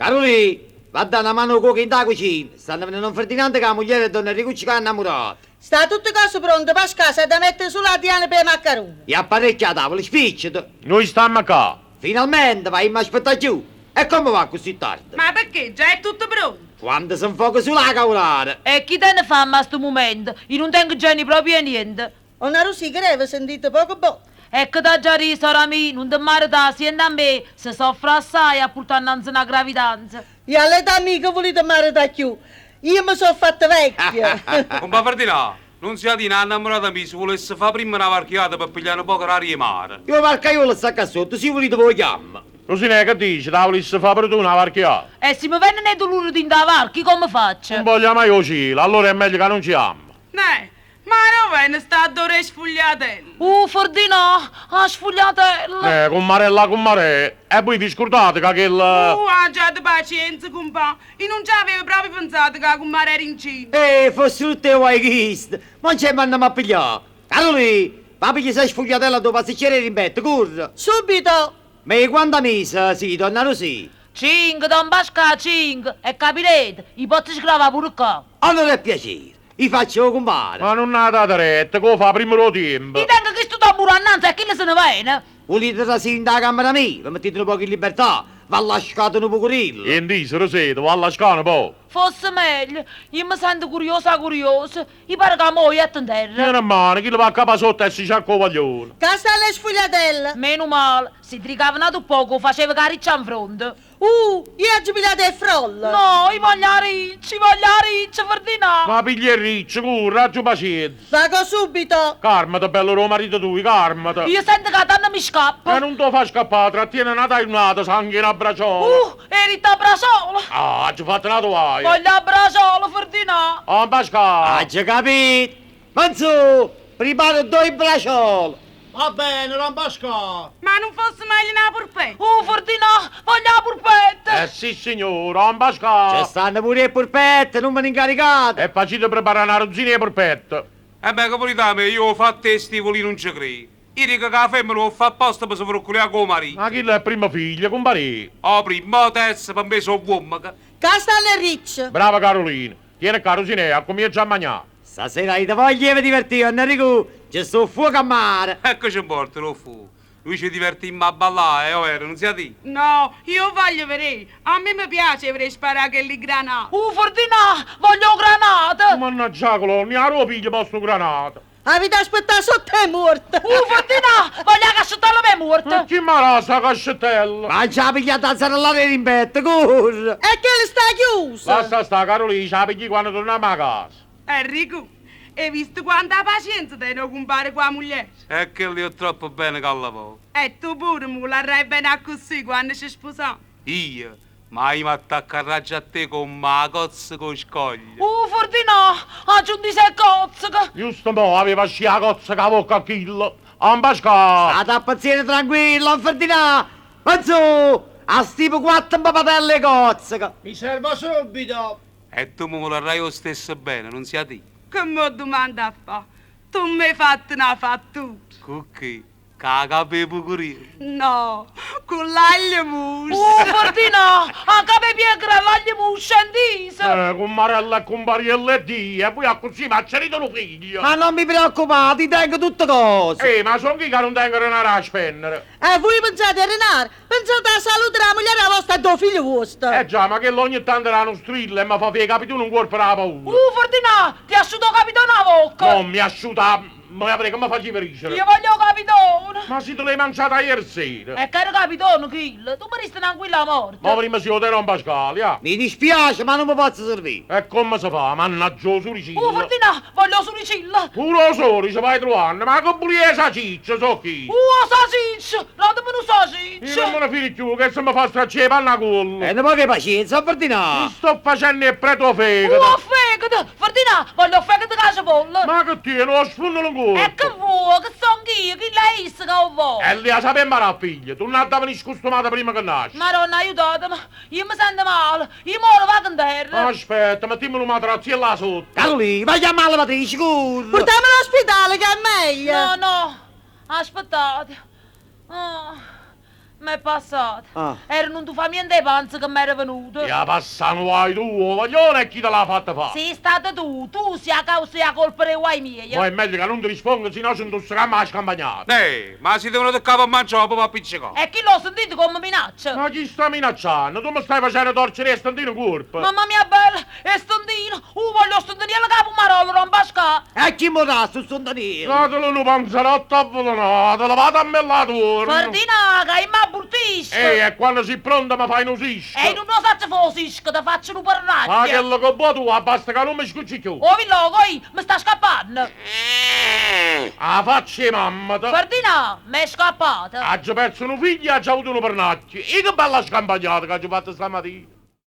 Caroli, va a dare una mano cuoco in da cucina. Stanno venendo un Ferdinando che la moglie e donna Ricucci che è innamorata. Sta tutte cose pronte, Pascal, sei da mettere sulla diana per i maccheroni. E apparecchia la tavola, spicciato. Noi stiamo qua. Finalmente, vai a aspettare giù. E come va così tardi? Ma perché? Già è tutto pronto. Quando si infoca sulla cavolare. E chi te ne fa a sto momento? Io non tengo già proprio niente. Una Rusi che aveva sentito poco buono. Ecco da già risora mia, non ti maritare assieme a me, se soffre assai a portare innanzi una gravidanza. E all'età mia che volete maritare più. Io mi sono fatta vecchia. Compa Ferdinando, non sia di una innamorata mia, se volesse fare prima una varchiata per pigliare un po' l'aria di mare. Io varcaiolo sta qua sotto, si volete voi chiama. Rosina, che dici? Te volessi fare per tu una varchiata? E se mi venne nei dolori di indavarchi, come faccio? Non voglio mai io cielo, allora è meglio che non ci amo. Ma non venne sta a dore sfogliatella. Fordino, a sfogliatella. Con mare. E voi vi scordate che il... Già pazienza, compa. Io non ci avevo proprio pensato che con mare era incinta. Fosse tutte voi chiste. Ma non c'è mandato a pigliare. Caroli, va a pigliare sei sfogliatella dopo pasticcere in betto, corra. Subito. Ma quando mese, sì, donna Rosì? 5, Don Pasca, 5. E capirete, i pozzi scrava pure qua. Allora è piacere. Vi faccio compare. Ma non ha data retta, che lo fa prima lo tempo. Io tengo che sto tamburo annanzi e chi se ne va? Volete da sindaco a camera mia? Vi mettete un po' in libertà. Va lasciato un po' curillo. E in dice, Roseto, va alla scana un po'. Fosse meglio, io mi sento curiosa. Io pare che a mo' è in terra. Vieni a mano, chi lo va a capo sotto e si cerca il vaglione. Che sta le sfogliatelle? Meno male, si tricavano poco, faceva cariccia in fronte. Io oggi pigliate il frollo. No, io voglio la riccia, Ferdinando. Ma piglia il riccio, corra, giù pazienza. Vago subito. Calmati, bello tuo marito tu, calmati. Io sento che la donna mi scappa. E non ti fa scappare, trattiene una tagliata, sangue in abbracciolo. Eri da bracciolo. Ah, ci fatto una toaia. Voglio a bracciolo, Ferdinando. Ah, Pascal. Ah, già capito. Manzo, preparo due braccioli. Va bene, non Pascal. Ma non fosse meglio una porpetta. Ferdinando, voglio la purpetta. Sì, signore, ah, Pascal. Ci stanno pure le polpette, non me ne incaricate. È facile preparare una rozzina e porpette. E beh, capolità mia, io ho fatto i stivoli, non ci credo. Io dico che la femmina lo fa apposta per sovrocculare con marito. Ma chi è il primo figlio, compare? Oh, prima, terza, per me sono uomo. Che sta le ricce? Brava Carolina. Tieni Carosinea, comincia a mangiare. Stasera ti voglio divertire, Enrico. Ci sto fuoco a mare. Ecco importa, lo fu. Lui ci divertimmo a ballare, non sia di. No, io voglio vedere. A me mi piace avrei sparato quelli granati. Ferdinando, voglio granate. Mannaggia, colonia, ero figlio posto granata. Avete aspettato sotto è morta. Ferdinando, voglio la cascettella per morta. Chi mi ha sta cascettella? Ma già pigliata a zarellare in betto, corra. E che le sta chiusa? Basta sta, Carolina, la pigli quando torniamo a casa. Enrico, hai visto quanta pazienza te non compare qua moglie? È che lì ho troppo bene che lavoro. E tu pure mi vorrai bene a così quando ci sposiamo. Io? Ma io mi attacco a raggio a te con una cozza con scoglie. Ferdinando, aggiungi sei cozze. Giusto mo, aveva scia cozza che bocca a chillo. Ah, Pascal. State a pazienza tranquillo, Ferdinando. Manzo, a stipo 4 papatelle cozze. Mi servo subito. E tu mi vorrai lo stesso bene, non sia di. Che mi domanda a fa? Tu mi hai fatto una fattura. Cucchi, cacapepo curio. No, con l'aglio mus. Ferdinando, anche per piegare l'aglio muscia in diso. Con Marella e con Bariella e Dio, e poi a così mi ha cerito un figlio. Ma non mi preoccupate, ti tengo tutte cose. Ma sono chi che non tengono denaro a spendere? E voi pensate a renare? Pensate a salute della moglie della vostra e due figli vostri. Già, ma che ogni tanto era uno strillo e mi fa fare capito un cuore per la paura. Ferdinando, ti asciutto capitano la bocca. Non mi asciuta, ma avrei come facci per ricere. Io voglio capitone. Ma se te l'hai mangiata ieri sera. E caro capitone, Kill, tu mi resti tranquilla a morte. Ma prima si lo Pascal, Pascalia. Mi dispiace, ma non mi posso servire. E come si fa? Mannaggia lo suricillo. Ferdinando, voglio suricilla. Pure lo soli ci vai trovando, ma che pugliese ciccia, so chi? Sausage, datemi un sausage. Io non me ne fili più, che se mi fa stracciare panna culo. E ne poche pazienza, Ferdinando. Mi sto facendo il preto fegato. Fegate, Ferdinando, voglio fegate casa bolla. Ma che tieni, lo sfunno in culo. E che vuoi, che son io, chi lei che ho vuoi? E lì a sapere imparare, figlio. Tu non devi scustumata prima che nasci. Maronna, aiutatemi, io mi sento male, io muoio vado in terra. Aspetta, mettiamo una materazzia là sotto. Caroli, vai a chiamare la matrice, corra. Portiamolo all'ospedale che è meglio. No, aspettate. Oh, Mi è passato. Ah. Era un tufamento dei panzi che mi era venuto. Ya passano guai tu, voglione, e chi te l'ha fatta fare? Sei stato tu sia a causa e a colpa dei guai miei. Ma è meglio che non ti risponda, sennò ci indosseremo la scampagnata. Ma si devono toccare a mangiare proprio a piccicare. E chi l'ho sentito come minaccia? Ma chi sta minacciando? Tu mi stai facendo torcere il stantino corpo. Mamma mia bella, e stondino, voglio stondino alla capo marolo, rombasca. E chi mi dà sto sondanino? Datelo un panzerotto avvelenato, vado a me la torno. Ferdinaga, e ma burtisco. E quando sei pronta mi fai un usisco. E non lo saccio fosisco, ti faccio un Ma parracchia. che lo che vuoi tu, basta che non mi scucci più. Oh, villogo, mi sta scappando. Ah, facci mamma. Ferdinà, mi è scappata. Ha già perso un figlio e ha già avuto un pernacchio. E che bella scampagnata che ha fatto stamattina.